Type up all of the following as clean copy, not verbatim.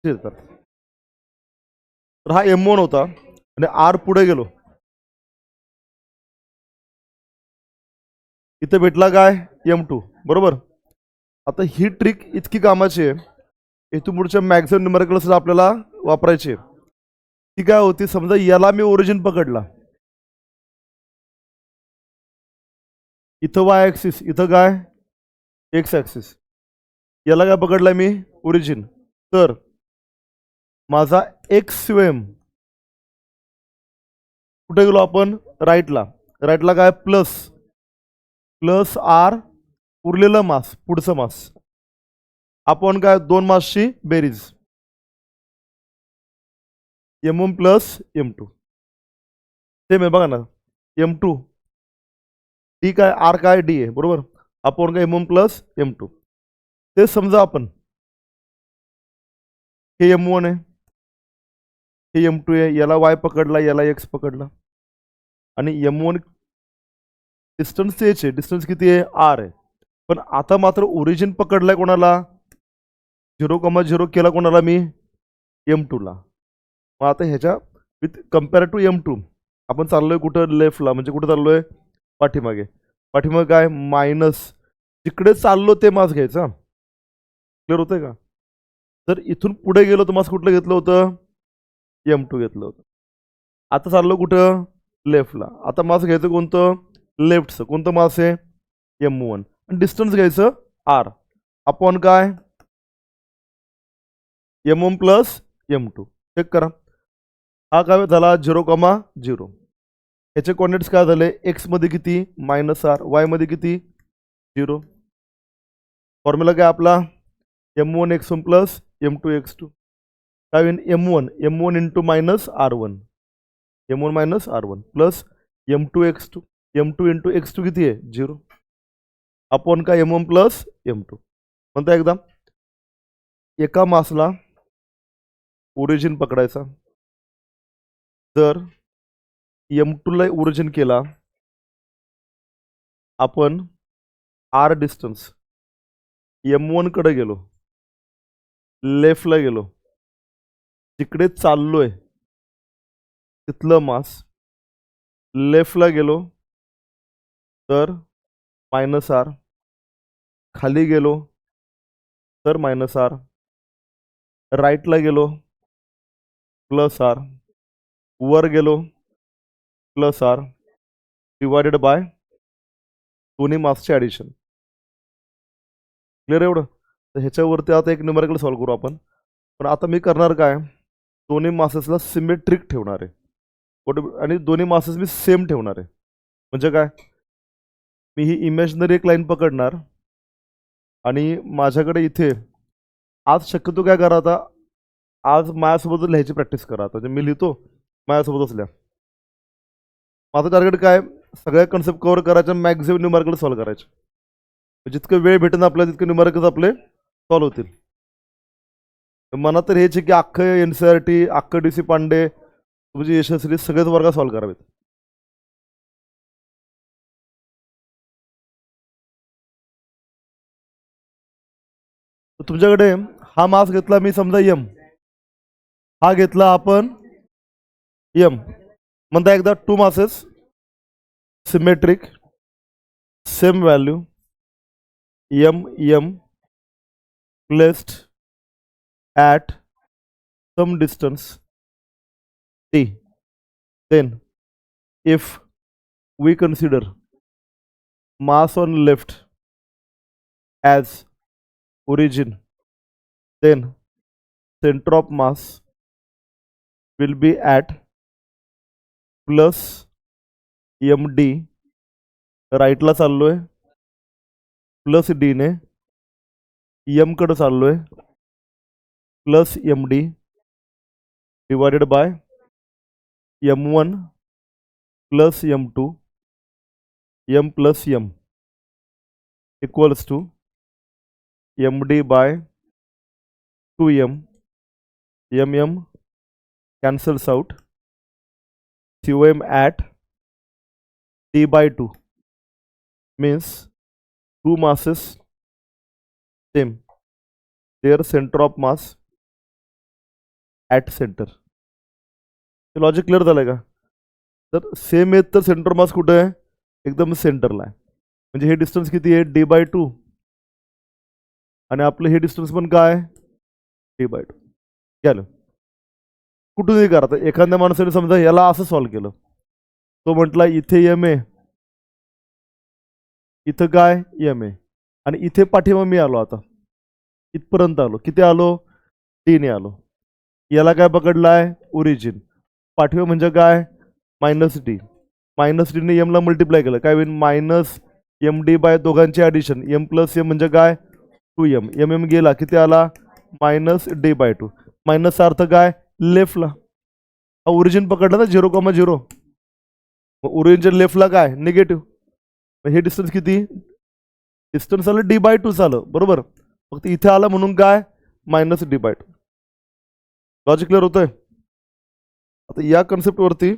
येतात. तर हा M1 होता आणि R पुढे गेलो, इथे भेटला काय M2, बरोबर. आता ही ट्रिक इतकी कामाची आहे, इथून पुढच्या मॅक्झिमम न्यूमेरिकल्स आपल्याला वापरायची आहे. ती काय होती, समजा याला मी ओरिजिन पकडला, इथं वाय ॲक्सिस, इथं काय एक्स ॲक्सिस, याला काय पकडलाय मी ओरिजिन. तर माझा एक्स एम कुठे गेलो आपण, राईटला. राईटला काय प्लस प्लस आर, उरलेलं मास, पुढचं मास, आपण काय दोन मासची बेरीज, M1 प्लस M2. सेम आहे बघा ना, M2 डी काय आर काय डी आहे, बरोबर. आपण काय M1 प्लस M2. ते समजा आपण हे M1 आहे, हे M2 आहे, याला Y पकडला, याला X पकडला, आणि M1 डिस्टन्स तेच आहे, डिस्टन्स किती आहे R आहे. पण आता मात्र ओरिजिन पकडलाय कोणाला, 0,0 केला कोणाला मी M2 ला. मग आता ह्याच्या विथ कम्पेअर टू M2 आपण चाललोय कुठं, लेफ्टला, म्हणजे कुठं चाललोय पाठीमागे. पाठीमागे काय मायनस, जिकडे चाललो ते मास घ्यायचा. क्लिअर होतंय का. जर इथून पुढे गेलो तर मास कुठलं घेतलं होतं, M2 घेतलं होतं. आता चाललो कुठं, लेफ्टला. आता मास घ्यायचं कोणतं, लेफ्टचं. कोणतं मास आहे, M1. आणि डिस्टन्स घ्यायचं R. आपण काय M1 प्लस M2. चेक करा, हा काय झाला 0,0. याचे कॉर्डिनेट्स काय झाले, एक्स मध्ये किती -R, वाय मध्ये किती 0. फॉर्म्युला काय आपला, M1 x1 plus M2 x2. काय होईल, M1 into minus R1, M1 minus R1 plus M2 x2. M2 into x2 किती आहे 0. आपण काय M1 प्लस M2. म्हणता एकदा, एका मासला ओरिजिन पकडायचा. जर M2 ला ओरिजिन केला आपण, R डिस्टन्स, M1 कडे गेलो, लेफ्टला गेलो, जिकडे चाललोय तिथलं मास, लेफ्टला गेलो तर -R, खाली गेलो तर -R, राईटला गेलो +R, वर गेलो +R, डिवायडेड बाय दोन्ही मासचे ॲडिशन. क्लिअर एवढं. तर ह्याच्यावरती आता एक न्यूमेरिकल सॉल्व्ह करू आपण. पण आता मी करणार काय, दोन्ही मासेसला सिमेट्रिक ठेवणार आहे, आणि दोन्ही मासेस मी सेम ठेवणार आहे. म्हणजे काय, मी ही इमॅजिनरी एक लाईन पकडणार, आणि माझ्याकडे इथे आज शक्यतो काय करा, आता आज माझ्यासोबत लिहायची प्रॅक्टिस करा. आता म्हणजे मी लिहितो माझ्यासोबतच लिहा. माझं टार्गेट काय, सगळ्या कन्सेप्ट कव्हर करायच्या, मॅक्झिमम न्यूमेरिकल सॉल्व्ह करायचे. जितकं वेळ भेटेल आपल्याला तितके न्यूमेरिकल्स आपले सॉल्व्ह होतील. मला तर हेच आहे की अख्खं NCERT, अख्खं DC पांडे, तुमची यशस्वी सगळेच वर्ग सॉल्व्ह करावेत. तुमच्याकडे हा मास घेतला मी समजा M, हा घेतला आपण M. म्हणता एकदा, two masses symmetric, same value, M placed at some distance T. Then if we consider mass on left as origin, then center of mass will be at plus MD. राईटला चाललोय plus D ने, M कडे चाललोय plus MD divided by M1 plus M2, M plus M equals to MD by 2M. MM cancels out, COM at T by 2 means two masses same, their center of mass at centre. हे logic clear झालंय का? तर same आहेत तर centre mass कुठे आहे? एकदम सेंटरला आहे. म्हणजे हे डिस्टन्स किती आहे? d/2 आणि आपलं हे डिस्टन्स पण काय? d/2. झालं. कुठूनही करा. तर एखाद्या माणसाने समजा याला असं सॉल्व्ह केलं, तो म्हटला इथे एम आहे, इथं काय एम आहे, आणि इथे पाठीमा मी आलो, आता इथपर्यंत आलो, किती आलो? टीने आलो. याला काय पकडलाय? ओरिजिन. पाठीमा म्हणजे काय? -d. -dने एमला मल्टिप्लाय केलं, काय होईल? -md बाय दोघांचे ॲडिशन. m + m म्हणजे काय? 2m. m गेला, किती आला? -d/2. मायनसचा अर्थ काय? लेफ्टला. ओरिजिन पकडलं ना 0,0. मग ओरिजिन लेफ्टला काय? निगेटिव्ह. मग हे डिस्टन्स किती? डिस्टन्स आलं d/2 आलं, बरोबर. फक्त इथे आलं म्हणून काय? -d/2. लॉजिक क्लिअर होतंय? आता या कन्सेप्टवरती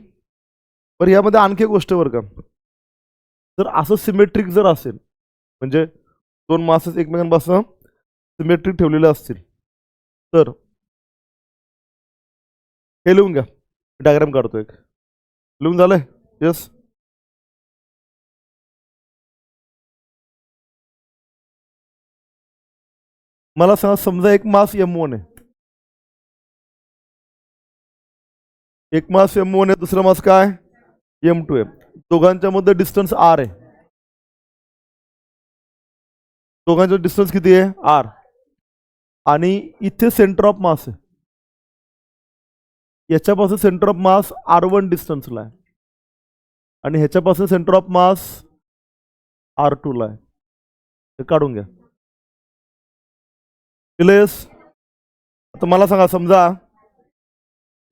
बरं, यामध्ये आणखी एक गोष्ट बरं का, जर असं सिमेट्रिक जर असेल, म्हणजे दोन मासेस एकमेकांपासून सिमेट्रिक ठेवलेले असतील, तर हे लिहून घ्या. डायग्राम काढतो एक. लिहून झालंय? येस. मला सांगा, समजा एक मास m1 आहे, एक मास m1 आहे, दुसरा मास काय? m2 आहे. दोघांच्या मध्ये डिस्टन्स r आहे. दोघांचा डिस्टन्स किती आहे? r. आणि इथे सेंटर ऑफ मास आहे, याच्यापासून सेंटर ऑफ मास r1 डिस्टन्सला आहे, आणि ह्याच्यापासून सेंटर ऑफ मास r2 ला आहे. हे काढून घ्या. आता मला सांगा, समजा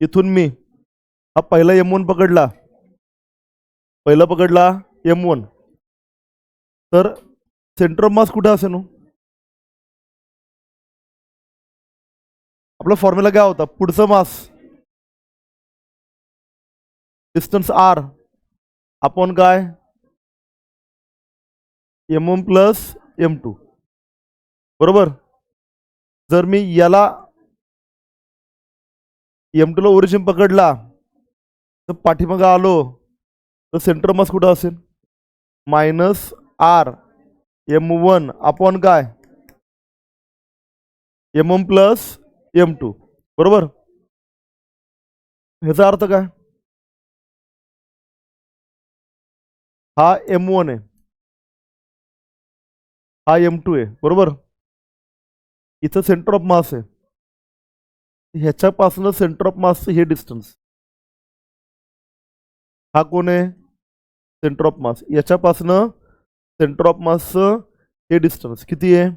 इथून मी हा पहिला m1 पकडला, m1, तर सेंटर ऑफ मास कुठे असेल? आपला फॉर्म्युला काय होता? पुढचा मास डिस्टन्स r आपण काय? m1 + m2, बरोबर. जर मी याला m2 ला ओरिजिन पकडला, तर पाठीमागं आलो, तर सेंटर मास कुठं असेल? -r m1 आपण काय? m1 + m2, बरोबर. ह्याचा अर्थ काय? हा m1 आहे, हा m2 आहे, बरोबर. इथं सेंटर ऑफ मास आहे, ह्याच्यापासून सेंटर ऑफ मासचं हे डिस्टन्स, हा कोण आहे? Centre of mass. याच्यापासनं सेंटर ऑफ मासचं हे डिस्टन्स किती आहे?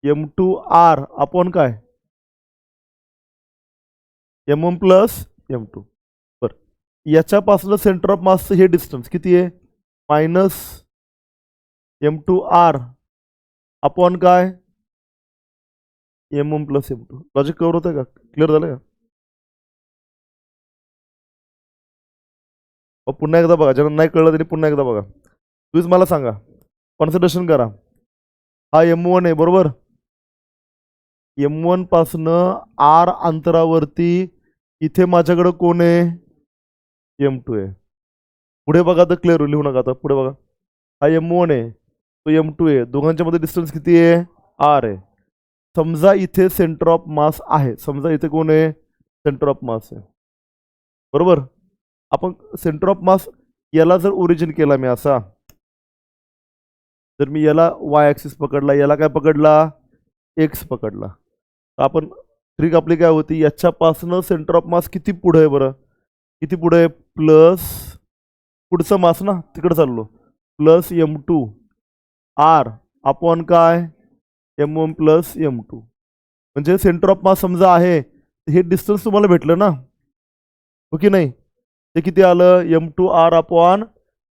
m2r आपण काय? m1 + m2. बरं, याच्यापासनं सेंटर ऑफ मासचं हे डिस्टन्स किती आहे? -m2r आपण काय? m1 + m2. लॉजिक कवर होतंय का? क्लिअर झालं का? पुन्हा एकदा बघा, ज्यांना नाही कळलं त्यांनी पुन्हा एकदा बघा. तुम्हीच मला सांगा, कॉन्सन्ट्रेशन करा. हा m1 आहे, बरोबर. m1 पासनं r अंतरावरती इथे माझ्याकडं कोण आहे? m2 आहे. पुढे बघा, तर क्लिअर लिहू नका. आता पुढे बघा, हा m1 आहे, तो m2 आहे, दोघांच्या मध्ये डिस्टन्स किती आहे? r आहे. समजा इथे सेंटर ऑफ मास आहे, समजा इथे कोण आहे? सेंटर ऑफ मास आहे, बरोबर. आपण सेंटर ऑफ मास याला जर ओरिजिन केला मी असा, जर मी याला y ॲक्सिस पकडला, याला काय पकडला? x पकडला, तर आपण ट्रिक आपली काय होती? याच्यापासनं सेंटर ऑफ मास किती पुढे आहे? बरं, किती पुढे आहे? प्लस पुढचं मास ना, तिकडे चाललो, प्लस m2 r आपण काय? m1 + m2. म्हणजे सेंटर ऑफ मास समजा आहे, हे डिस्टन्स तुम्हाला भेटलं ना, हो की नाही? ते किती आलं? m2r आपण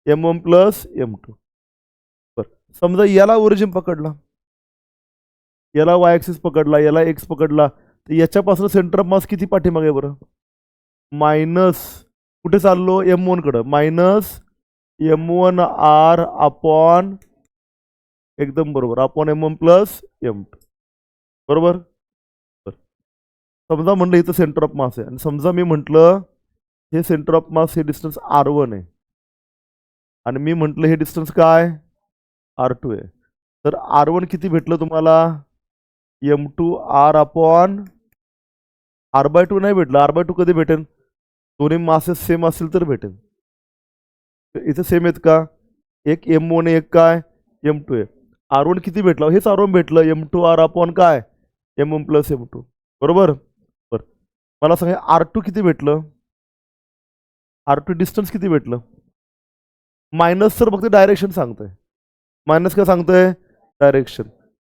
m1 + m2. बरं, समजा याला ओरिजिन पकडला, याला y ॲक्सिस पकडला, याला x पकडला, तर याच्यापासून सेंटर ऑफ मास किती पाठीमागे? बरं, मायनस कुठे चाललो? m1 कडं, -m1r आपण, एकदम बरोबर, आपण m1 + m2, बरोबर. समजा म्हणलं इथं सेंटर ऑफ मास आहे आणि समजा मी म्हटलं हे सेंटर ऑफ मास हे डिस्टन्स R1 आहे आणि मी म्हटलं हे डिस्टन्स काय R2 आहे. तर R1 किती भेटलं तुम्हाला M2R अपॉन R/2 नाही भेटलं. R/2 कधी भेटेल दोन्ही मासेस सेम असतील तर भेटेल. इथे सेम आहेत का एक M1 आहे एक काय M2 आहे. R1 किती भेटलं हेच R1 भेटलं M2R अपॉन काय M1 प्लस M2 बरोबर. बरं मला सांगा R2 किती भेटलं R2 डिस्टन्स किती भेटलं मायनस सर फक्त डायरेक्शन सांगतंय मायनस काय सांगतंय डायरेक्शन.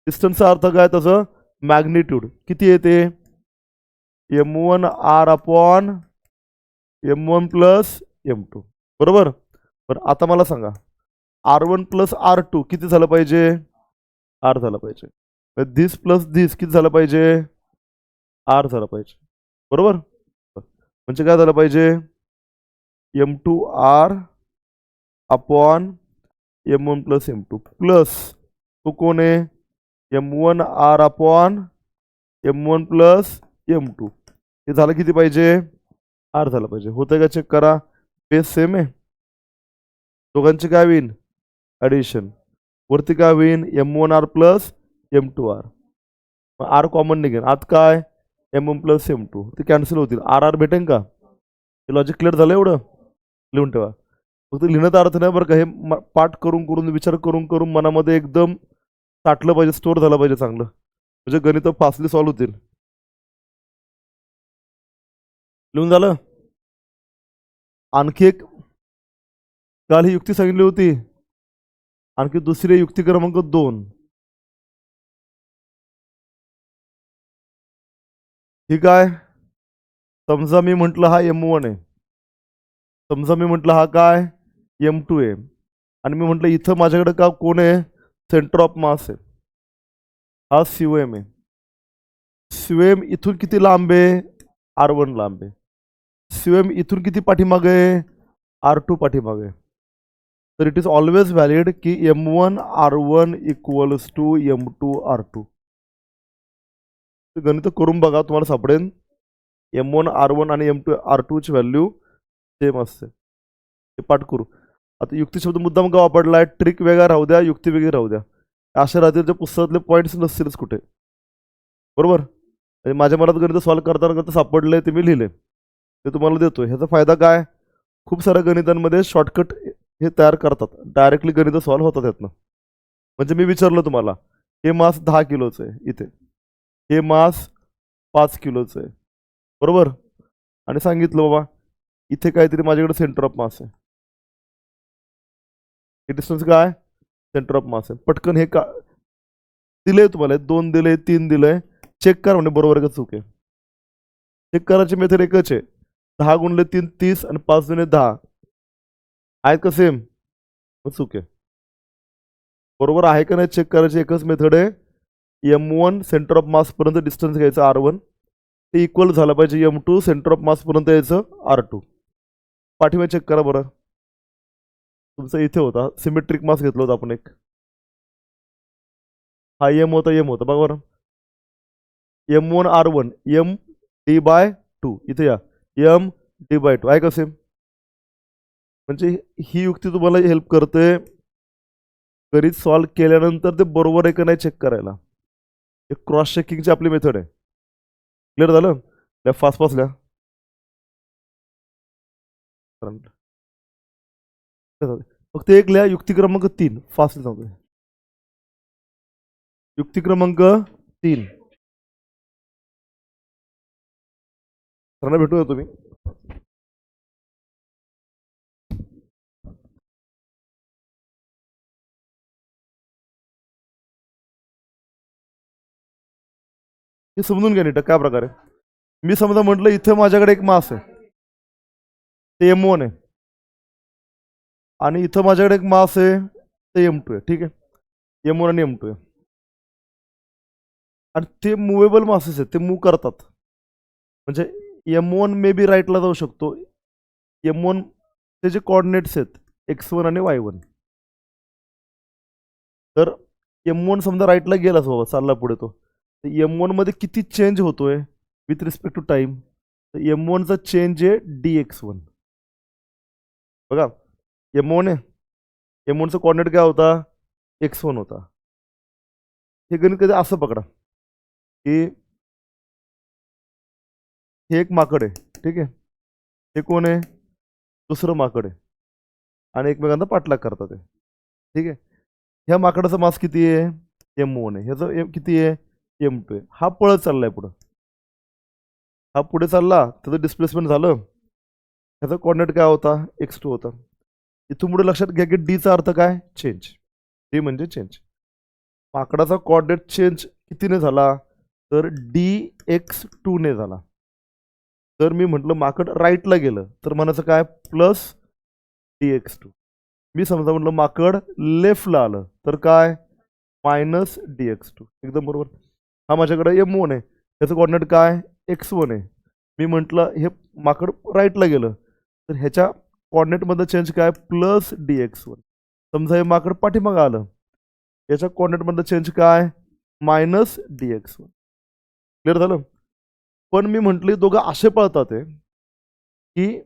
डिस्टन्सचा अर्थ काय त्याचं मॅग्निट्यूड किती येते M1R upon M1 plus M2 बरोबर. बरं आता मला सांगा R1 प्लस R2 किती झालं पाहिजे R झालं पाहिजे. धिस प्लस धिस किती झालं पाहिजे R झालं पाहिजे बरोबर. म्हणजे काय झालं पाहिजे M2R upon M1 plus M2 plus तो कोण आहे M1R upon M1 plus M2 हे झालं किती पाहिजे R झालं पाहिजे. होतंय का चेक करा बेस सेम आहे दोघांची काय होईल ॲडिशन वरती काय होईल M1R plus M2R R common निघेल आत काय M1 प्लस M2 ते कॅन्सल होतील R भेटेन का हे लॉजिक क्लिअर झालं एवढं लिहून ठेवा. फक्त लिहिण्याचा अर्थ नाही बरं का हे पाठ करून करून विचार करून करून मनामध्ये एकदम साठलं पाहिजे स्टोअर झालं पाहिजे चांगलं म्हणजे गणित फास्टली सॉल्व्ह होतील. लिहून झालं. आणखी एक काल ही युक्ती सांगितली होती आणखी दुसरी युक्ती क्रमांक 2 ठीक आहे. समजा मी म्हटलं हा M1 आहे समजा मी म्हटलं हा काय M2 आहे आणि मी म्हटलं इथं माझ्याकडे का कोण आहे सेंटर ऑफ मास आहे हा COM आहे. COM इथून किती लांब आहे R1 लांब आहे. COM इथून किती पाठीमागे आहे R2 पाठीमागे. तर इट इज ऑलवेज व्हॅलिड की M1 R1 equals to M2 R2. गणित करून बघा तुम्हाला सापडेल M1 R1 आणि M2 R2 ची व्हॅल्यू सेम असते. हे पाठ करू. आता युक्ती शब्द मुद्दाम का वापरला आहे ट्रिक वेगळा राहू द्या युक्ती वेगळी राहू द्या अशा राहतील त्या पुस्तकातले पॉईंट्स नसतीलच कुठे बरोबर. म्हणजे माझ्या मनात गणित सॉल्व्ह करताना करता सापडले ते मी लिहिले ते तुम्हाला देतो. ह्याचा फायदा काय खूप साऱ्या गणितांमध्ये शॉर्टकट हे तयार करतात डायरेक्टली गणित सॉल्व्ह होतात यातनं. म्हणजे मी विचारलं तुम्हाला हे मास 10 किलोचं आहे इथे हे मास 5 किलोचं आहे बरोबर आणि सांगितलं बाबा इथे काहीतरी माझ्याकडे सेंटर ऑफ मास आहे हे डिस्टन्स काय सेंटर ऑफ मास आहे. पटकन हे का दिले तुम्हाला 2 दिले 3 दिलंय चेक करा म्हणजे बरोबर का चूक आहे. चेक करायची मेथड एकच आहे 10 गुणिले 3 30 आणि 5 गुणिले 10 आहेत का सेम चूक आहे बरोबर आहे का नाही चेक करायची एकच मेथड आहे. M1 सेंटर ऑफ मास पर्यंत डिस्टन्स घ्यायचं R1 ते इक्वल झालं पाहिजे M2 सेंटर ऑफ मास पर्यंत यायचं R2. पाठीमागे चेक करा बरं तुमचा इथे होता सिमेट्रिक मास घेतला होता आपण एक हा M होता बघा बरं M1 R1 M D/2 इथे या M D/2 आहे का सेम. म्हणजे ही युक्ती तुम्हाला हेल्प करते गणित सॉल्व्ह केल्यानंतर ते बरोबर आहे का नाही चेक करायला. एक क्रॉस चेकिंगची आपली मेथड आहे. क्लिअर झालं फास्ट लिहा फक्त एक लिहा युक्ती क्रमांक 3 फास्ट सांगतोय युक्ती क्रमांक 3 सरांना भेटूया तुम्ही हे समजून घ्या नीट काय प्रकारे. मी समजा म्हटलं इथं माझ्याकडे एक मास आहे ते M1 आहे आणि इथं माझ्याकडे एक मास आहे ते M2 आहे ठीक आहे M1 आणि M2 आहे आणि ते मुवेबल मासेस आहेत ते मूव्ह करतात म्हणजे M1 मे बी राईटला जाऊ शकतो M1 ते जे कॉर्डिनेट्स आहेत X1 आणि Y1 तर M1 समजा राईटला गेलाच बाबा चालला पुढे तो M1 मध्ये किती चेंज होतोय विथ रिस्पेक्ट टू टाइम. M1चा चेंज आहे dx1. बघा M1 आहे, M1चा कॉर्डिनेट काय होता, x1 होता. हे गणित कधी असं पकडा की हे एक माकड आहे, ठीक आहे, हे कोण आहे, दुसरं माकड आहे, आणि एकमेकांना पाठलाग करतात आहे, ठीक आहे. ह्या माकडाचा मास किती आहे, M1 आहे, ह्याचं किती आहे, M2 आहे. हा पळत चाललाय पुढं, हा पुढे चालला, त्याचं डिस्प्लेसमेंट झालं, ह्याचा कॉर्डिनेट काय होता, x2 होता. इथून पुढे लक्षात घ्या की डीचा अर्थ काय, चेंज. डी म्हणजे चेंज. माकडाचा कॉर्डिनेट चेंज कितीने झाला, तर dx2 ने झाला. जर मी म्हटलं माकड राईटला गेलं तर म्हणायचं काय, प्लस dx2. मी समजा म्हटलं माकड लेफ्टला आलं तर काय, मायनस dx2. एकदम बरोबर. हा माझ्याकडे M1 आहे, त्याचं कॉर्डिनेट काय, x1 आहे. मी म्हटलं हे माकड राईटला गेलं तर ह्याच्या कॉर्डिनेटमध्ये चेंज काय, प्लस dx1. समजा हे माकड पाठीमागं आलं, याच्या कॉर्डिनेटमध्ये चेंज काय, मायनस dx1. क्लिअर झालं. पण मी म्हटले दोघं असे पळतात आहे की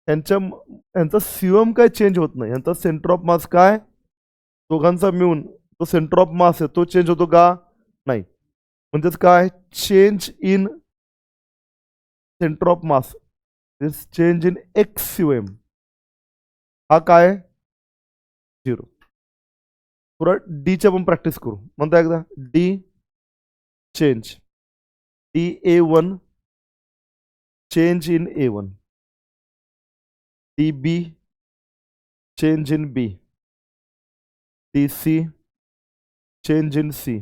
त्यांचा सीओएम काय चेंज होत नाही, यांचा सेंटर ऑफ मास काय, दोघांचा मिळून तो सेंटर ऑफ मास आहे तो चेंज होतो का, नाही. म्हणजेच काय, change in centre of mass is change in x COM. हा काय, 0. पुरा डीच्या आपण प्रॅक्टिस करू. म्हणता एकदा, D change, dA1 change in A1, dB change in B, dC change in C,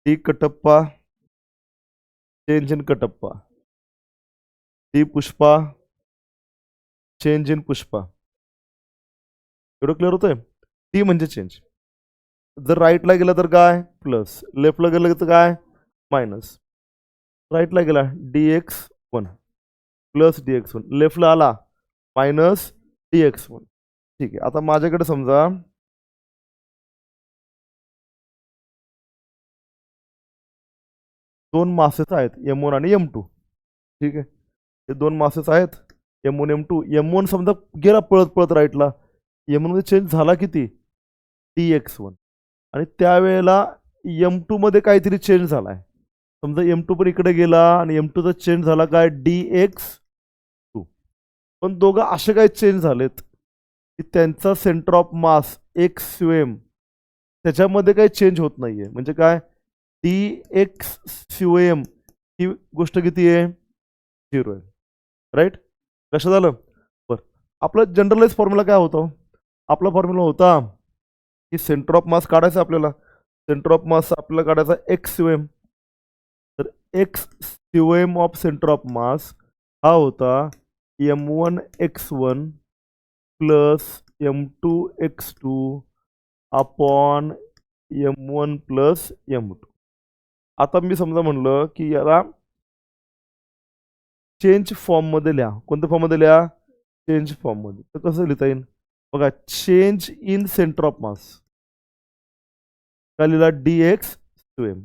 D Kattappa change in Kattappa, D Pushpa change in Pushpa. एवढं clear होतंय. डी म्हणजे चेंज. जर राईटला गेला तर काय, प्लस, लेफ्टला गेलं तर काय, मायनस. राईटला गेला dx1 प्लस dx1, लेफ्टला आला मायनस dx1. ठीक आहे. आता माझ्याकडे समजा दोन मासेस आहेत, M1 आणि M2. ठीक आहे, हे दोन मासेस आहेत, M1 M2. M1 समजा गेला पळत पळत राईटला, M1 मध्ये चेंज झाला किती, dx1. आणि त्यावेळेला M2 मध्ये काहीतरी चेंज झालाय. समजा M2 पण इकडे गेला आणि M2चा चेंज झाला काय, dx2. पण दोघं असे काही चेंज झालेत की त्यांचा centre of mass x COM त्याच्यामध्ये काही चेंज होत नाहीये. म्हणजे काय, dx सीओएम ही गोष्ट किती आहे, 0 आहे. राईट, लक्षात आलं. बरं, आपला जनरलाइज फॉर्म्युला काय होता, आपला फॉर्म्युला होता की सेंटर ऑफ मास काढायचा आपल्याला. सेंटर ऑफ मास आपल्याला काढायचा एक्स सीओएम. तर x COM of centre of मास हा होता M1 x1 plus M2 x2 upon M1 plus M2. आता मी समजा म्हणलं की याला चेंज फॉर्ममध्ये लिहा. कोणत्या फॉर्ममध्ये लिहा, चेंज फॉर्ममध्ये. तर कसं लिहिता येईल बघा, change in centre of mass काय लिहिला, dx सीओएम.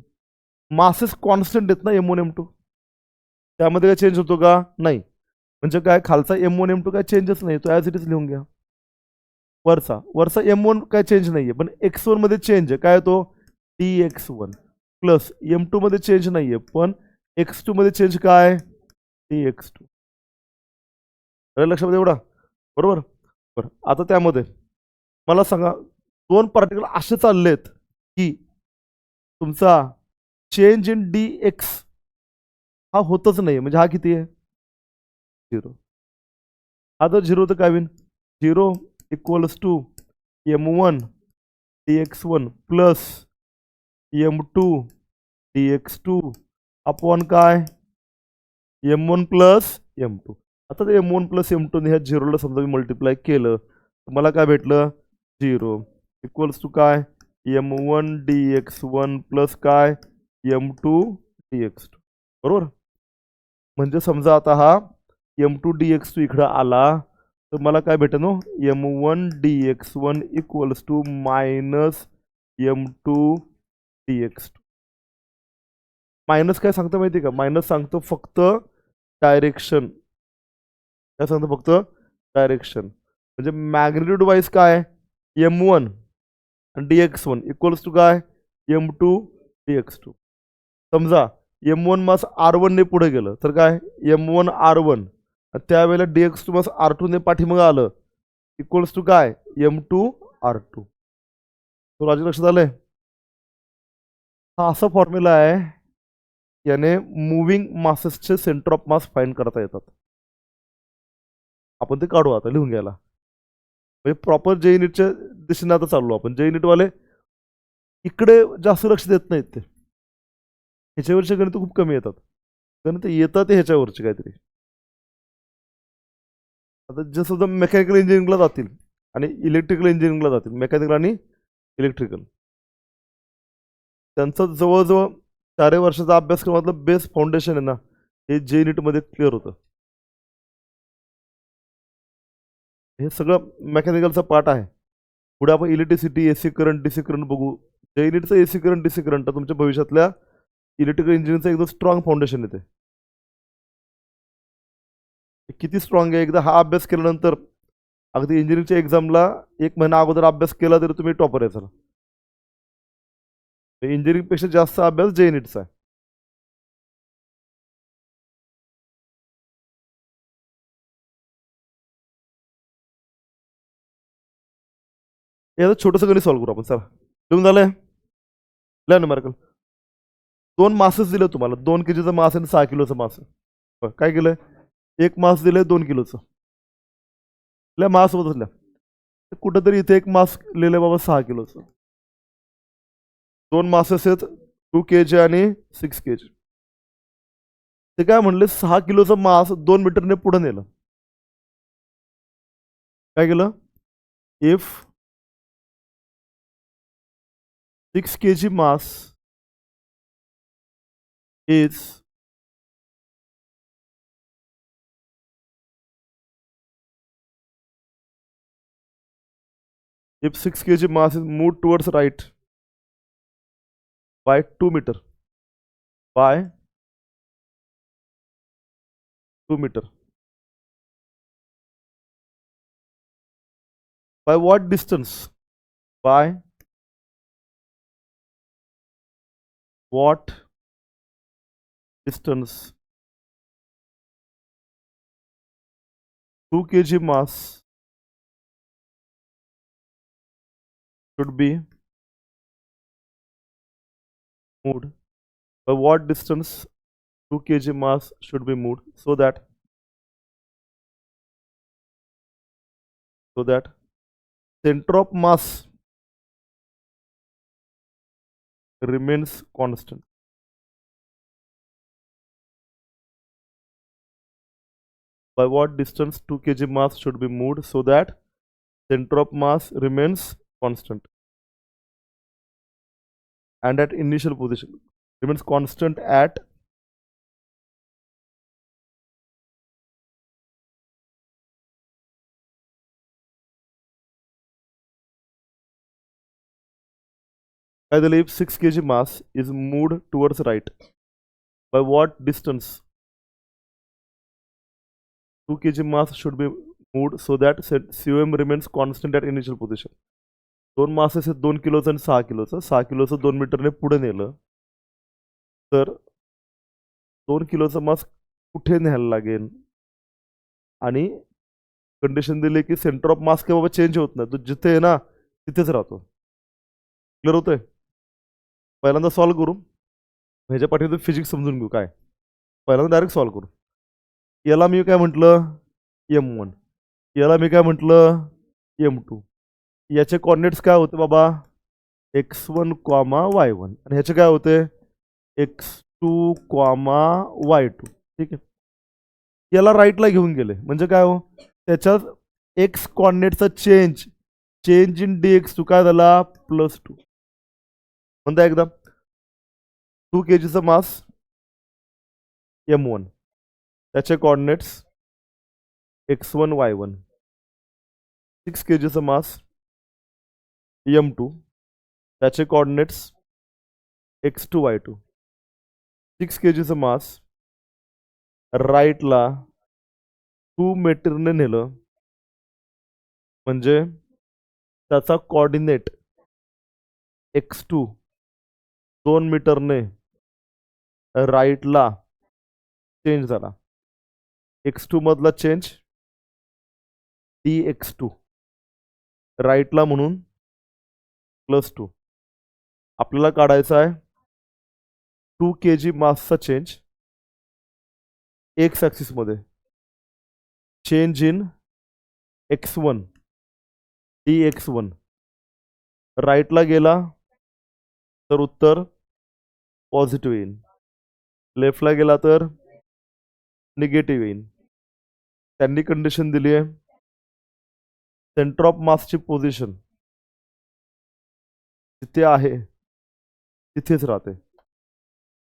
मासेस कॉन्स्टंट आहेत ना M1 M2, त्यामध्ये काय चेंज होतो का, नाही. म्हणजे काय, खालचा M1 M2 काय चेंजच नाही, तो ॲज इट इज लिहून घ्या. वरचा M1 काय चेंज नाहीये, पण x1 मध्ये चेंज आहे, काय तो dx1 प्लस M2 मध्ये चेंज नाहीये, पण x2 मध्ये चेंज काय, dx2. लक्षामध्ये एवढा, बरोबर. बरं, आता त्यामध्ये मला सांगा, दोन पार्टिकल असे चाललेत की तुमचा चेंज इन dx हा होतच नाही. म्हणजे हा किती आहे, 0. हा जर 0 तर काय होईल, 0 equals to M1 dx1 plus M2 dx2 upon काय, M1 प्लस M2. आता ते M1 प्लस M2 ने ह्या 0ला समजा मी मल्टिप्लाय केलं तर मला काय भेटलं, 0 इक्वल्स टू काय, M1 dx1 प्लस काय, M2 dx2. बरोबर. म्हणजे समजा आता हा M2 dx2 इकडं आला तर मला काय भेटेल, M1 dx1 equals to minus M2 dx2. Minus काय सांगतो माहिती का, मायनस सांगतो फक्त डायरेक्शन. काय सांगतो, फक्त डायरेक्शन. म्हणजे मॅग्निट्यूड वाईज काय, M1 आणि dx1 इक्वल्स टू काय, M2 dx2. समजा M1 मास R1 ने पुढे गेलं तर काय, M1 R1, त्यावेळेला dx2 मास R2 ने पाठीमागं आलं, इक्वल्स टू काय, M2 R2. तो लॉजिक लक्षात आलंय. हा असा फॉर्म्युला आहे, याने मुव्हिंग मासेसचे सेंटर ऑफ मास फाइंड करता येतात. आपण ते काढू आता, लिहून घ्यायला. म्हणजे प्रॉपर जे युनिटच्या दिशेने आता चाललो आपण. जे युनिटवाले इकडे जास्त लक्ष देत नाहीत, ते ह्याच्यावरचे गणित खूप कमी येतात. गणित येतात ते ह्याच्यावरचे काहीतरी. आता जे सुद्धा मेकॅनिकल इंजिनिअरिंगला जातील आणि इलेक्ट्रिकल इंजिनिअरिंगला जातील, मेकॅनिकल आणि इलेक्ट्रिकल, त्यांचं जवळजवळ 4 वर्षाचा अभ्यासक्रमातलं बेस्ट फाउंडेशन आहे ना, हे जे युनिटमध्ये क्लिअर होतं. हे सगळं मेकॅनिकलचा पार्ट आहे. पुढे आपण electricity, AC current, DC current बघू. जे युनिटचं एसी करंट, डीसी करंट तुमच्या भविष्यातल्या इलेक्ट्रिकल इंजिनिअरिंगचं एकदम स्ट्रॉंग फाउंडेशन येते. किती स्ट्रॉंग आहे, एकदा हा अभ्यास केल्यानंतर अगदी इंजिनिअरिंगच्या एक्झामला 1 महिना अगोदर अभ्यास केला तरी तुम्ही टॉपर आहे. सर, इंजिनिअरिंगपेक्षा जास्त अभ्यास जे युनिटचा आहे. याचं छोटंसं गणित सॉल्व्ह करू आपण. चला, लिहून झालंय, लिहा न्यूमेरिकल. 2 मासेस दिले तुम्हाला, 2 kgचं मास आणि 6 किलोचं मास. काय केलंय, एक मास दिलंय 2 किलोचं. मास बदलल्या, कुठंतरी इथे एक मास लिहिलंय बाबा 6 किलोचं. 2 मासेस आहेत, 2 kg आणि 6 kg. ते काय म्हणले, 6 किलोचं मास 2 मीटरने पुढे नेलं. काय केलं, if 6 kg mass is if 6 kg mass is moved towards right by 2 meter, by 2 meter, by what distance, by what distance 2 kg mass should be moved, by what distance 2 kg mass should be moved so that center of mass remains constant. By what distance 2 kg mass should be moved so that center of mass remains constant, and at initial position remains constant at if 6 kg mass is moved towards right, by what distance 2 kg mass should be moved so that COM remains constant at initial position. 2 masses आहेत, 2 किलोचं आणि 6 किलोचं. 6 किलोचं 2 मीटरने पुढे नेलं तर 2 किलोचं मास कुठे न्यायला लागेल, आणि कंडिशन दिली की सेंटर ऑफ मास काय बाबा चेंज होत नाही, तो जिथे आहे ना तिथेच राहतो. क्लिअर होतंय. पहिल्यांदा सॉल्व्ह करू, ह्याच्या पाठीमध्ये फिजिक्स समजून घेऊ. काय, पहिल्यांदा डायरेक्ट सॉल्व्ह करू. याला मी काय म्हटलं, M1, याला मी काय म्हटलं, M2. याचे कॉर्डिनेट्स काय होते बाबा, x1, y1, आणि ह्याचे काय होते, x2, y2. ठीक आहे, याला राईटला घेऊन गेले म्हणजे काय हो, त्याच्यात एक्स कॉर्डिनेटचा चेंज इन dx2 काय झाला, +2. म्हणता एकदा, 2 kgचा मास M1, त्याचे कॉर्डिनेट्स x1, y1. 6 kgचा मास M2, त्याचे कॉर्डिनेट्स x2, y2. 6 kgचं मास राईटला 2 मीटरने नेलं म्हणजे त्याचा कोऑर्डिनेट x2 2 मीटरने राईटला चेंज झाला. x2 मधला चेंज dx2 राईटला म्हणून +2. आपल्याला काढायचा आहे 2 kg मासचा चेंज एक्स ॲक्सिस मध्ये. चेंज इन x1 dx1 राईटला गेला तर उत्तर पॉझिटिव्ह येईल, लेफ्टला गेला तर निगेटिव्ह येईल. त्यांनी कंडिशन दिली आहे सेंटर ऑफ मासची पोझिशन जिथे आहे तिथेच राहते.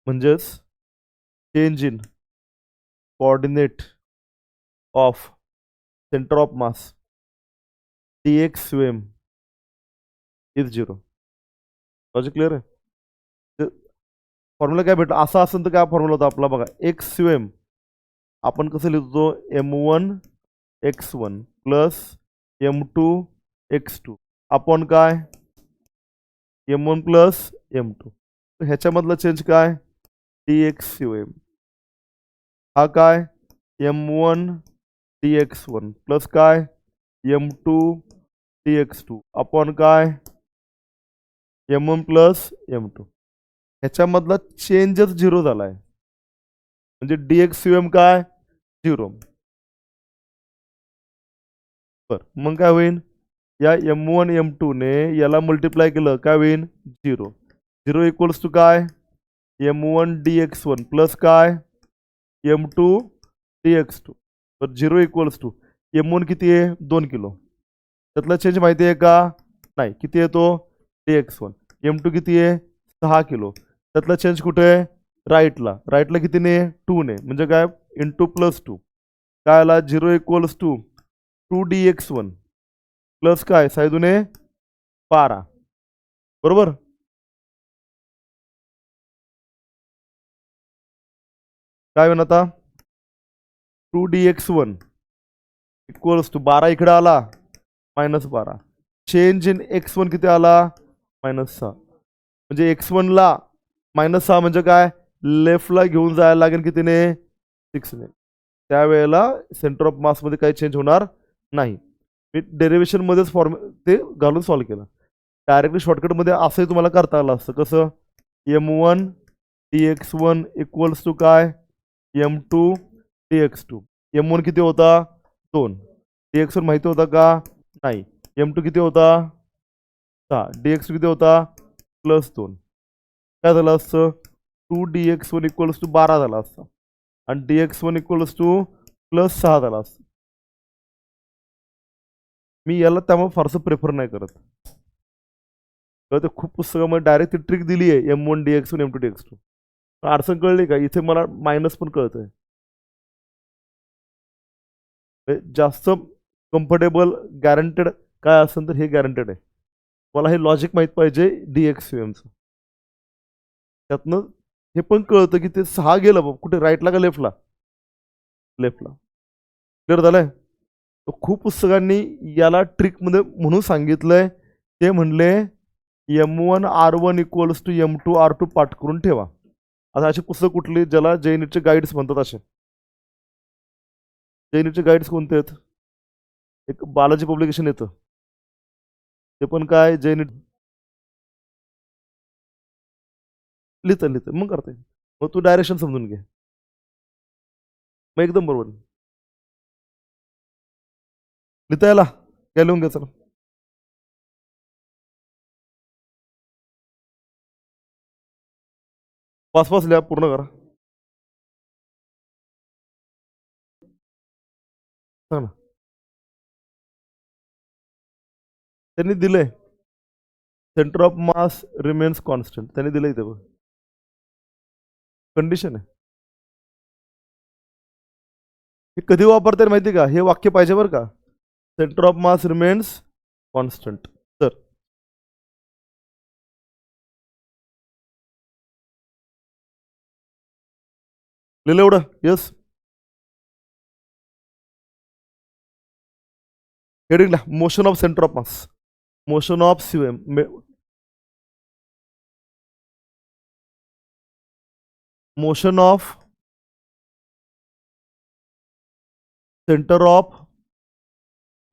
म्हणजेच change in coordinate of centre of mass dx swm is 0. Logic clear आहे. फॉर्म्युला काय भेटला असा असेल तर काय फॉर्म्युला होता आपला बघा. x swm आपण कसं लिहितो m1 x1 plus m2 x2 आपण काय m1 प्लस m2. ह्याच्यामधला चेंज काय dx swm हा काय m1 dx1 प्लस काय m2 dx2 आपण काय m1 प्लस m2. ह्याच्यामधला चेंजच 0 झालाय म्हणजे dx swm काय 0. बर मग काय होईल या m1 m2 ने याला मल्टिप्लाय केलं काय होईल 0. 0 इक्वल्स टू काय m1 dx1 प्लस काय m2 dx2. तर 0 इक्वल्स टू m1 किती आहे 2 किलो. त्यातला चेंज माहिती आहे का नाही. किती आहे तो dx1. m2 किती आहे 6 किलो. त्यातला चेंज कुठे आहे राईटला. राईटला कितीने 2 ने म्हणजे काय इंटू +2 काय आला 0 इक्वल्स टू 2 dx1 प्लस काय 6 दुने 12 बरोबर. काय होईल आता 2 dx1 इक्वल्स टू 12 इकडे आला -12. चेंज इन x1 किती आला -6 म्हणजे x1 ला -6 म्हणजे काय लेफ्टला घेऊन जायला लागेल कितीने 6 ने. त्यावेळेला सेंटर ऑफ मास मध्ये काही चेंज होणार नाही. मी डेरिव्हेशन मध्येच फॉर्म ते घालून सॉल्व्ह केलं. डायरेक्टली शॉर्टकट मध्ये असंही तुम्हाला करता आलं असतं. कसं m1 dx1 इक्वल्स टू काय m2 dx2. m1 किती होता 2. dx1 माहिती होता का नाही. m2 किती होता 6. dx2 किती होता +2. काय झालं असतं 2 dx1 इक्वल्स टू 12 झाला असता आणि dx1 इक्वल्स टू +6 झाला असता. मी याला त्यामुळे फारसं प्रेफर नाही करत. तर ते खूप पुस्तकामध्ये डायरेक्ट ती ट्रिक दिली आहे m1 dx1 m2 dx2. अडचण कळली का इथे मला मायनस पण कळतंय. जास्त कम्फर्टेबल गॅरंटेड काय असेल तर हे गॅरंटेड आहे. मला हे लॉजिक माहित पाहिजे dx swmचं. त्यातनं हे पण कळतं की ते 6 गेलं कुठे राईटला का लेफ्टला. लेफ्टला. क्लिअर झालंय. खूप पुस्तकांनी याला ट्रिकमध्ये म्हणून सांगितलंय. ते म्हणले m1 r1 equals to m2 r2 पाठ करून ठेवा. आता अशी पुस्तक कुठली ज्याला JNETचे गाईड्स म्हणतात असे. JNETचे गाईड्स कोणते आहेत एक बालाजी पब्लिकेशन येतं ते पण काय JNET लिहितं मग करते. मग तू डायरेक्शन समजून घे मग एकदम बरोबर लिहिता याला काय लिहून घ्या. चला पाच लिहा पूर्ण करा. सांग ना. त्यांनी दिलंय centre of mass remains constant. त्यांनी दिलंय ते कंडिशन आहे. हे कधी वापरतात माहिती का हे वाक्य पाहिजे बरं का. Centre of mass remains constant. तर लिहिलं एवढं? येस. हेडिंगला motion of centre of mass, motion of CM, motion of centre of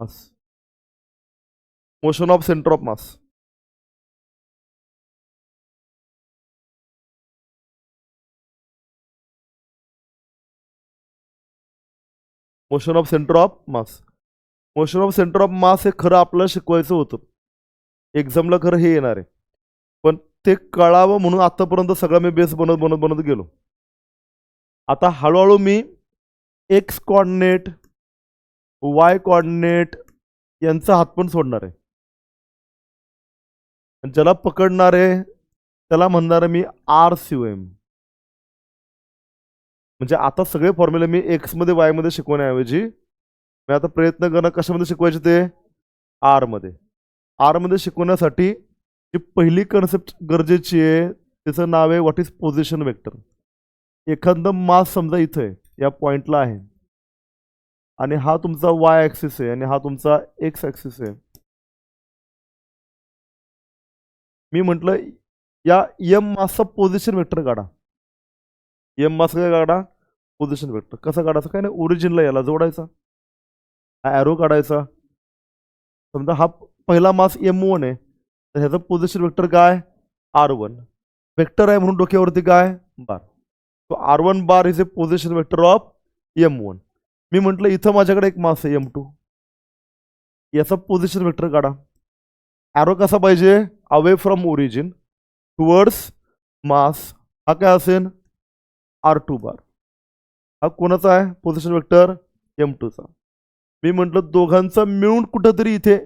mass, motion of centre of mass. Motion of centre of mass. Motion of centre of mass हे खरं आपल्याला शिकवायचं होतं, एक्झामला खरं हे येणार आहे, पण ते कळावं म्हणून आतापर्यंत सगळा मी बेस बनत बनत बनत गेलो. आता हळूहळू मी एक्स कॉर्डिनेट, वाय कॉर्डिनेट यांचा हात पण सोडणार आहे. ज्याला पकडणार आहे त्याला म्हणणार आहे मी RCOM. म्हणजे आता सगळे फॉर्म्युले मी एक्स मध्ये वाय मध्ये शिकवण्याऐवजी मी आता प्रयत्न करणं कशामध्ये शिकवायचे ते आर मध्ये. आर मध्ये शिकवण्यासाठी जी पहिली कन्सेप्ट गरजेची आहे त्याचं नाव आहे व्हॉट इज पोझिशन वेक्टर. एखादं मास समजा इथं आहे, या पॉइंटला आहे, आणि हा तुमचा वाय ॲक्सिस आहे आणि हा तुमचा एक्स ॲक्सिस आहे. मी म्हटलं या एम मासचा पोझिशन वेक्टर काढा. एम मास काय काढा? Position vector. कसं काढायचं? काय नाही, ओरिजिनला याला जोडायचा, हा ॲरो काढायचा. समजा हा पहिला मास M1 आहे, तर ह्याचं पोझिशन वेक्टर काय? R1. वेक्टर आहे म्हणून डोक्यावरती काय? बार. तो R1 bar is a position vector of M1. मी म्हटलं इथं माझ्याकडे एक मास आहे M2, याचा पोझिशन वेक्टर काढा. ॲरो कसा पाहिजे? अवे फ्रॉम ओरिजिन टुवर्ड्स मास. हा काय असेल? R2 बार. हा कोणाचा आहे पोझिशन वेक्टर? M2चा. मी म्हटलं दोघांचा मिळून कुठंतरी इथे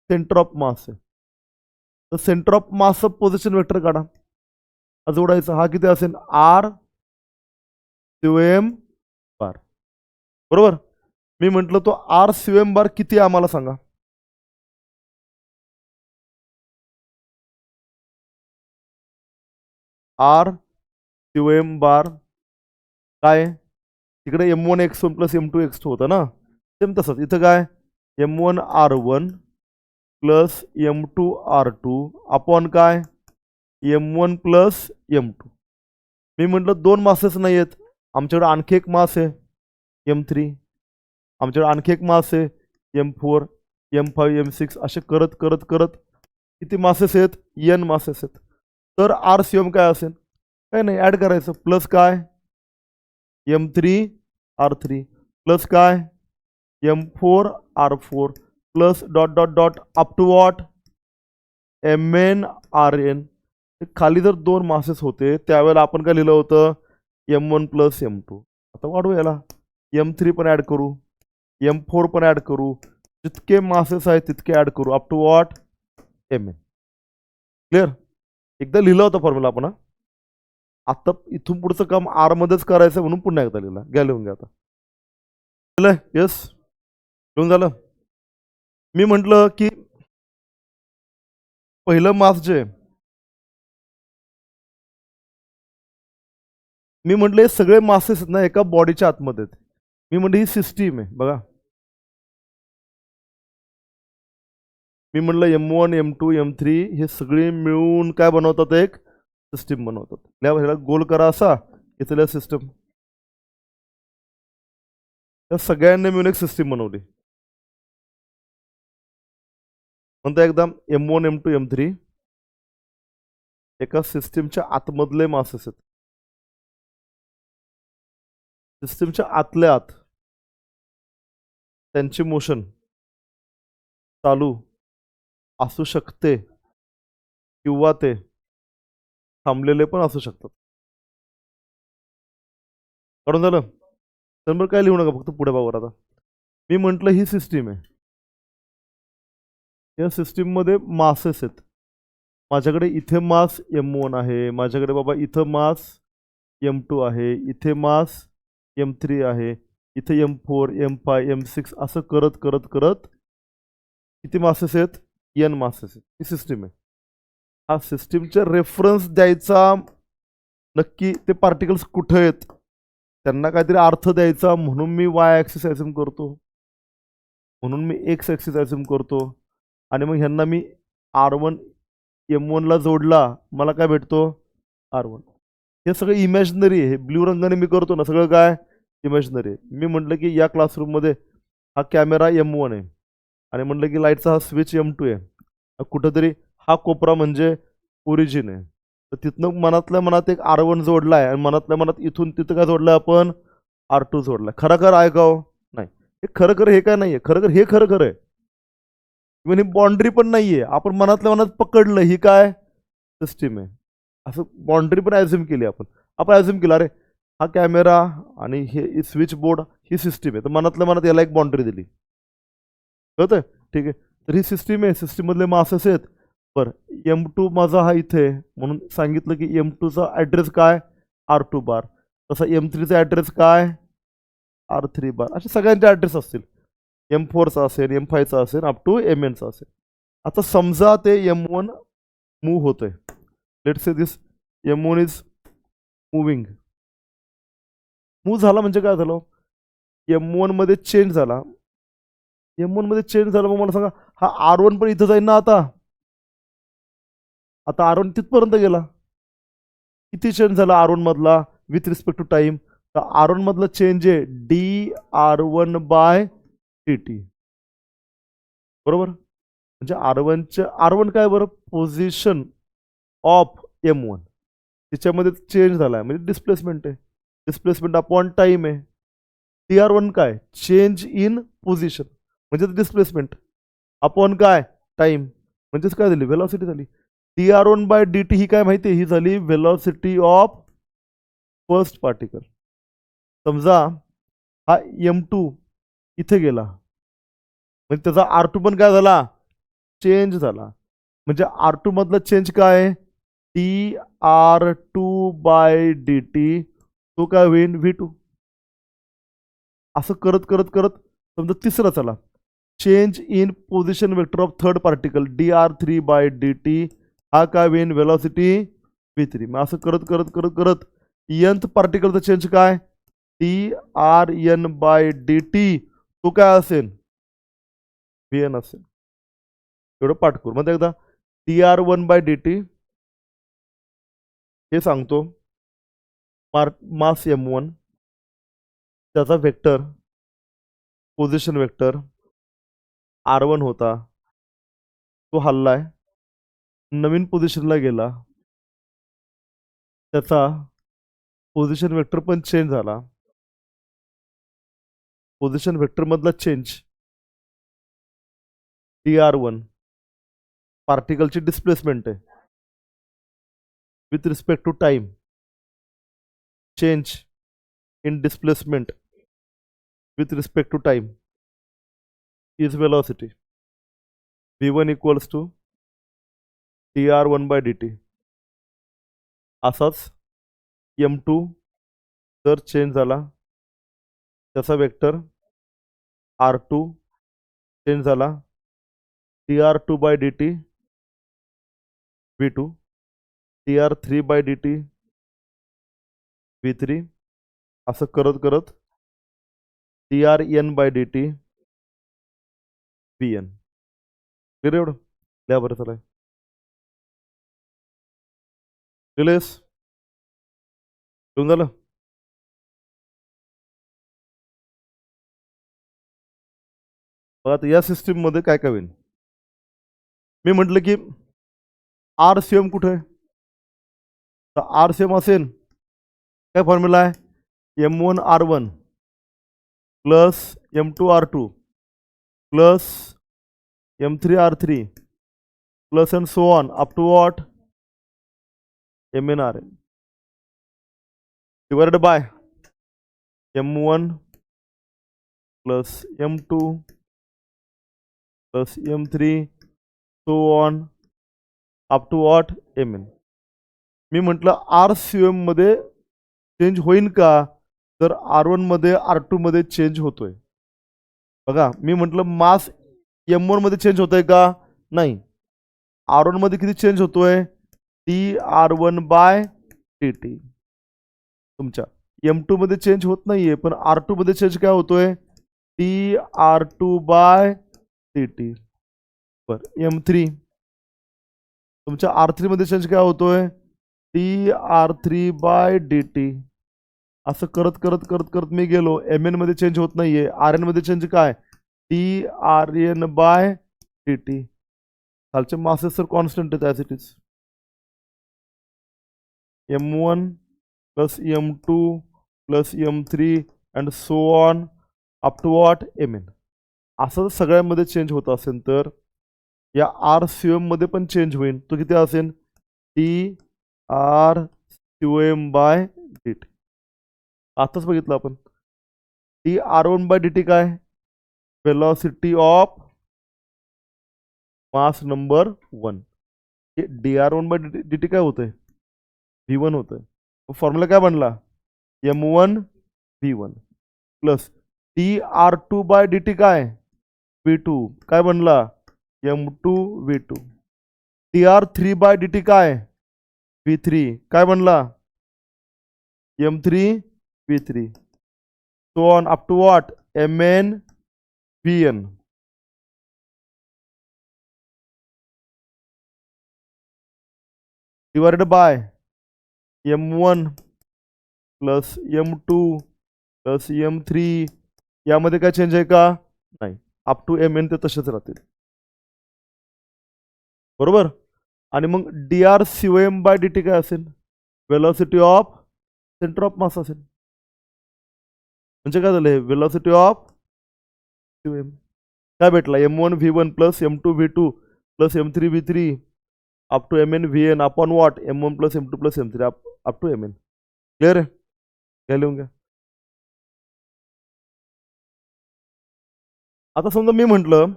सेंटर ऑफ मास आहे, तर सेंटर ऑफ मासचा पोझिशन वेक्टर काढा, जोडायचा. हा किती असेल? RCOM बार. बरोबर. मी म्हटलं तो RCOM बार किती आहे आम्हाला सांगा. RCOM बार काय? तिकडे M1 x1 plus M2 x2 होतं ना, सेम तसंच इथं काय? M1 R1 plus M2 R2 upon काय? M1 plus M2. मी म्हटलं दोन मासेस नाही आहेत, आमच्याकडे आणखी एक मास आहे M3, आमच्याकडे आणखी एक मास आहे M4, M5, M6, असे करत करत करत किती मासेस आहेत? N मासेस आहेत. तर RCOM काय असेल? काय नाही, ॲड करायचं. प्लस काय? M3 R3 प्लस काय? M4 R4 plus dot dot dot up to what? MN RN. खाली जर दोन मासेस होते त्यावेळेला आपण काय लिहिलं होतं? M1 plus M2. आता वाढवू याला, M3 पण ॲड करू, M4 पण ॲड करू, जितके मासेस आहेत तितके ॲड करू, up to what? MN. Clear? एकदा लिहिलं होतं फॉर्म्युला आपण. आता इथून पुढचं काम आर मध्येच करायचं म्हणून पुन्हा एकदा लिहिला. घ्या लिहून घ्या आता. येस, लिहून झालं. मी म्हटलं की पहिलं मास जे मी म्हटलं हे सगळे मासेस ना एका बॉडीच्या आतमध्ये आहेत. मी म्हटलं ही सिस्टीम आहे बघा. मी म्हटलं M1 M2 M3 हे सगळे मिळून काय बनवतात? एक सिस्टीम बनवतात. ह्याला गोल करा असा, इथल्या सिस्टम, त्या सगळ्यांनी मिळून एक सिस्टीम बनवली. म्हणता एकदम M1 M2 M3 एका सिस्टीमच्या आतमधले मासेस आहेत. सिस्टीमच्या आतल्या आत त्यांची मोशन चालू असू शकते किंवा ते थांबलेले पण असू शकतात. कळून झालं? तर मग काय लिहू नका, फक्त पुढे बघा. आता मी म्हटलं ही सिस्टीम आहे, या सिस्टीम मध्ये मासेस आहेत. माझ्याकडे इथे मास M1 आहे, माझ्याकडे बाबा इथं मास M2 आहे, इथे मास M3 आहे, इथे M4 M5 M6 असं करत करत करत किती मासेस आहेत? N मासेस आहेत. ही सिस्टीम आहे. हा सिस्टीमचा रेफरन्स द्यायचा नक्की ते पार्टिकल्स कुठे आहेत त्यांना काहीतरी अर्थ द्यायचा म्हणून मी वाय ॲक्सिस ॲझ्युम करतो, म्हणून मी एक्स ॲक्सिस ॲझ्युम करतो, आणि मग ह्यांना मी R1 M1ला जोडला, मला काय भेटतो R1. हे सगळं इमॅजिनरी आहे. हे ब्ल्यू रंगाने मी करतो ना, सगळं काय इमॅजिनरी आहे. मी म्हटलं की या क्लासरूममध्ये हा कॅमेरा M1 आहे, आणि म्हटलं की लाईटचा हा स्विच M2 आहे. कुठंतरी हा कोपरा म्हणजे ओरिजिन आहे. तर तिथनं मनातल्या मनात एक R1 जोडला आहे, आणि मनातल्या मनात इथून तिथं काय जोडलं आपण R2 जोडला. खरं आहे का हो? नाही. हे खरं हे काय नाही आहे. खरं हे खरं आहे. इव्हन ही बाउंड्री पण नाही आहे. आपण मनातल्या मनात पकडलं ही काय सिस्टीम आहे, असं बाउंड्री पण ॲझ्युम केली आपण ॲझ्युम केलं अरे हा कॅमेरा आणि हे स्विच बोर्ड ही सिस्टीम आहे, तर मनातल्या मनात याला एक बाउंड्री दिली. कळतंय? ठीक आहे. तर ही सिस्टीम आहे. सिस्टीममधले मासेस आहेत. बरं, M2 माझा हा इथे म्हणून सांगितलं की M2चा ॲड्रेस काय R2 बार, तसा M3चा ॲड्रेस काय R3 बार, असे सगळ्यांचे ॲड्रेस असतील. M4चा असेल, M5चा असेल, अप टू MNचा असेल. आता समजा ते M1 मूव्ह होतंय. Let's say this M1 is moving. Move झाला म्हणजे काय झालं, M1 मध्ये चेंज झाला. M1 मध्ये चेंज झाला, मग मला सांगा हा R1 पण इथं जाईल ना. आता R1 तिथपर्यंत गेला. किती चेंज झाला R1 मधला विथ रिस्पेक्ट टू टाइम, तर R1 मधला चेंज आहे dR1 बाय dt. बरोबर, म्हणजे R1 काय बरं, पोझिशन ऑफ M1, त्याच्यामध्ये चेंज झालाय म्हणजे डिस्प्लेसमेंट आहे. डिस्प्लेसमेंट अपॉन टाइम आहे. dR1 काय, चेंज इन पोझिशन म्हणजे डिस्प्लेसमेंट अपॉन काय टाइम, म्हणजेच काय झाली व्हेलॉसिटी झाली. dR1 बाय dt ही काय माहिती आहे, ही झाली व्हेलॉसिटी ऑफ फर्स्ट पार्टिकल. समजा हा M2 इथे गेला, म्हणजे त्याचा R2 पण काय झाला, चेंज झाला. म्हणजे R2 मधला चेंज काय, dR2 बाय dt, तो काय होईल V2. असं करत करत करत समजा तिसरा चला, change in position vector of third particle dR3 by dt, हा काय होईल वेलॉसिटी V3. मग असं करत करत करत करत nth पार्टिकलचा चेंज काय dRn बाय dt, तो काय असेल Vn असेल. एवढं पाठ करू. मग एकदा dR1 बाय dt हे सांगतो, मास M1 त्याचा वेक्टर पोझिशन वेक्टर R1 होता, तो हल्लाय, नवीन पोझिशनला गेला, त्याचा पोझिशन वेक्टर पण चेंज झाला. पोझिशन वेक्टर मधला चेंज dR1 पार्टिकलची डिस्प्लेसमेंट आहे with respect to time, change in displacement with respect to time is velocity. V1 equals to dR1 by dt. असाच M2 जर चेंज झाला, त्याचा वेक्टर R2 चेंज झाला, dR2 by dt V2, dR3 by dt V3, असं करत करत dRn by dt Vn. Clear एवढं लिहा बरं. चला रिलेस झालं. बघा आता या सिस्टीम मध्ये काय काय होईल. मी म्हटलं की RCM कुठे आहे, तर RCM असेल काय फॉर्म्युला आहे, M1 R1 plus M2 R2 plus M3 R3 plus and so on up to what MN RN divided by M1 plus M2 plus M3 so on up to what MN. मी म्हटलं RCM मध्ये change होईल का, तर R1 मध्ये R2 मध्ये change होतोय. बघा मी म्हटलं मास M1 मध्ये चेंज होतोय का, नाही. R1 मध्ये किती चेंज होतोय, dR1 बाय dt. तुमच्या M2 मध्ये चेंज होत नाहीये, पण R2 मध्ये चेंज काय होतोय, dR2/dt. बरं M3 तुमच्या R3 मध्ये चेंज काय होतोय, dR3/dt. असं करत करत करत करत मी गेलो. MN मध्ये चेंज होत नाहीये, RN मध्ये चेंज काय, dRN/dt. खालचे मासेस तर कॉन्स्टंट आहेत as it is. M1 plus M2 plus M3 and so on up to what MN. असं सगळ्यांमध्ये चेंज होत असेल तर या RCM मध्ये पण चेंज होईल. तो किती असेल, dRCM/dt. आताच बघितलं आपण. dR1/dt काय, velocity of mass number 1. dR1/dt काय होतंय, V1 होतंय. फॉर्म्युला काय बनला, M1 V1 प्लस dR2/dt काय, V2 काय बनला, M2 V2. dR3/dt काय, V3 काय बनला, M3 V3. So on up to what MN VN. Divided by M1 plus M2 plus M3. यामध्ये काय चेंज आहे का, नाही. अप टू MN ते तसेच राहतील. बरोबर. आणि मग dRCM/dt काय असेल, वेलॉसिटी ऑफ सेंटर ऑफ मास असेल. म्हणजे काय झालं, वेलॉसिटी ऑफ CM काय भेटला, M1 V1 plus M2 V2 plus M3 V3 up to MN VN upon what M1 plus M2 plus M3 up to MN. Clear आहे, काय लिहून घ्या. आता समजा मी म्हटलं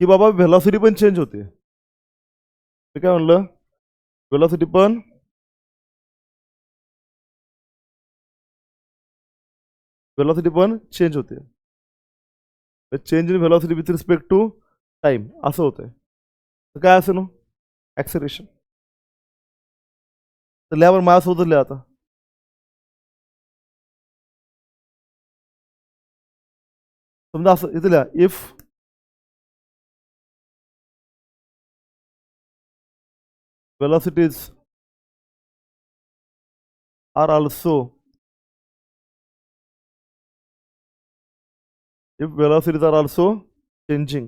की बाबा व्हेलॉसिटी पण चेंज होते. मी काय म्हणलं, व्हेलॉसिटी पण चेंज होते. Change in velocity with respect to time असं होतंय. तर काय असेल ना, ॲक्सेलरेशन. तर लिहा माझ्यासोबत लिहा आता. समजा असं इथे लिहा, if velocities are also changing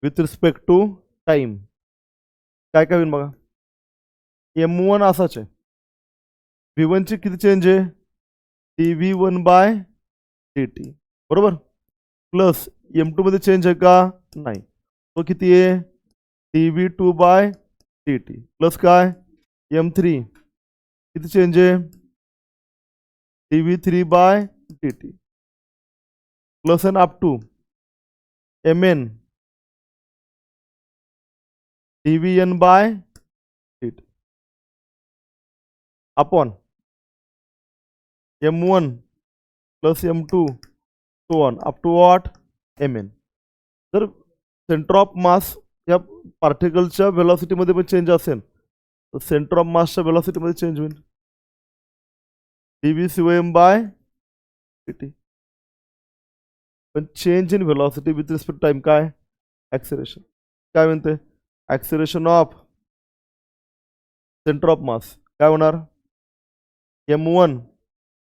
with respect to time, काय काय होईल बघा. M1 असाच आहे, V1 ची किती चेंज आहे, dV1/dt. बरोबर. प्लस M2 मध्ये चेंज आहे का, नाही. तो किती आहे, dV2/dt. प्लस काय, M3 किती चेंज आहे, dV3/dt. Plus and up to MN dVN/dt upon M1 plus M2 so on up to what MN. जर सेंटर ऑफ मास या पार्टिकलच्या व्हेलॉसिटीमध्ये पण चेंज असेल तर सेंटर ऑफ मासच्या व्हेलॉसिटीमध्ये चेंज होईल, dVCM/dt. पण change in velocity with respect time काय, ॲक्सेलरेशन. काय म्हणते, acceleration of centre of mass काय होणार, M1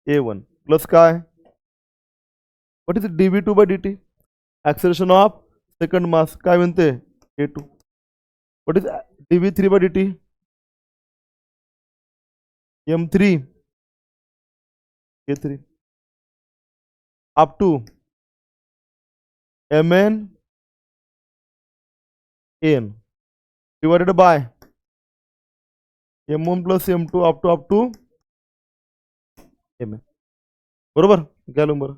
A1 प्लस काय, what is dV2/dt, acceleration of second mass काय म्हणते, A2. What is dV3/dt, M3 A3 up to MN AN divided by M1 plus M2 up to MN. बरोबर, घ्या बरं.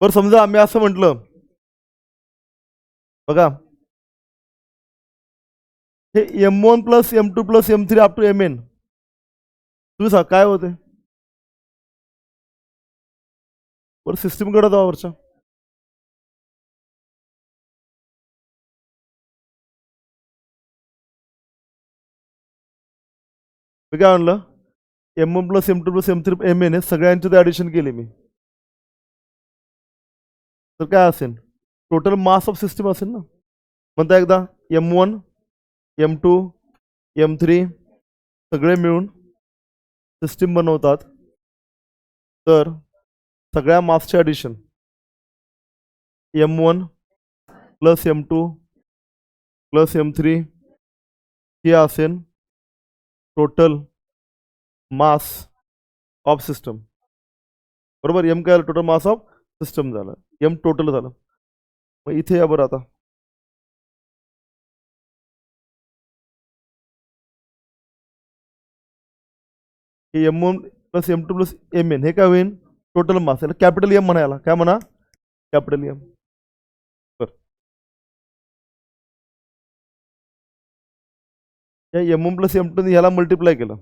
बरं समजा आम्ही असं म्हटलं बघा, हे M1 plus M2 plus M3 up to MN तुम्ही सांगा काय होते. बरं सिस्टीमकडे जावा वरच्या. मी काय म्हणलं M1 plus M2 plus M3 MN सगळ्यांचे ॲडिशन केले मी, तर काय असेल टोटल मास ऑफ सिस्टीम असेल ना. म्हणता एकदा M1 M2 M3 सगळे मिळून सिस्टीम बनवतात, तर सगळ्या मासचे addition M1 plus M2 plus M3 हे असेल टोटल मास ऑफ सिस्टम. बरोबर, M काय टोटल मास ऑफ सिस्टम झालं, M टोटल झालं. मग इथे या बरं आता, हे M1 plus M2 plus MN हे काय होईल टोटल मास, याला कॅपिटल M म्हणायला, काय म्हणा कॅपिटल M. या M1 प्लस M2 ह्याला मल्टिप्लाय केलं,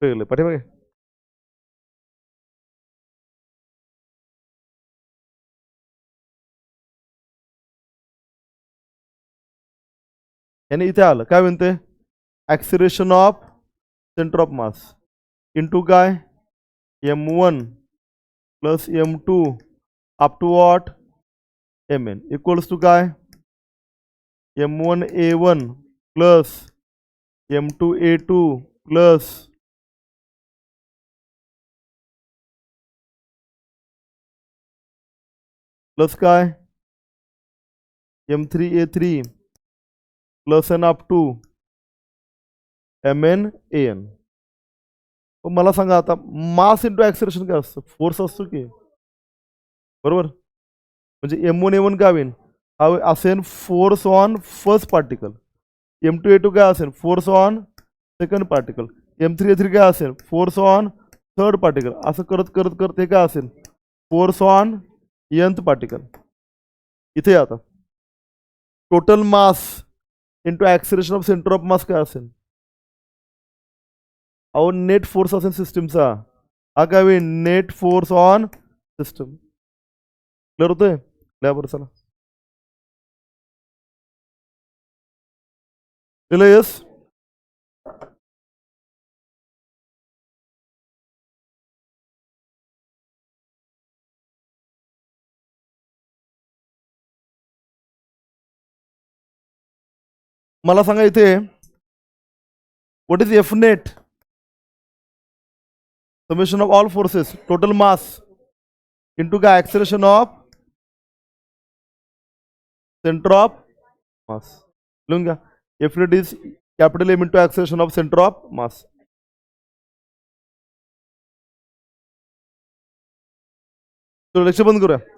पाठीमागे याने इथे आलं काय म्हणते acceleration of centre of mass into काय M1 plus M2 up to what MN equals to काय M1 A1 plus M2 A2 plus plus काय M3 A3 plus N up to MN AN. मला सांगा आता मास इंटू ॲक्सिलरेशन काय असतं, force असतो की, बरोबर. म्हणजे M1 A1 काय होईल असेल force on first particle, M2 A2 काय असेल force on second particle, M3 A3 काय असेल फोर्स ऑन थर्ड पार्टिकल, असं करत करत करत हे काय असेल फोर्स ऑन nth पार्टिकल. इथे आता total mass into acceleration of centre of mass काय असेल, अहो नेट फोर्स असेल सिस्टीमचा, हा काय होईल net force on system. Clear होतोय बरं चला यस. मला सांगा इथे what is F net summation of all forces total mass into काय acceleration of centre of mass. लिहून घ्या F net is capital M into acceleration of centre of mass. Lecture बंद करूया.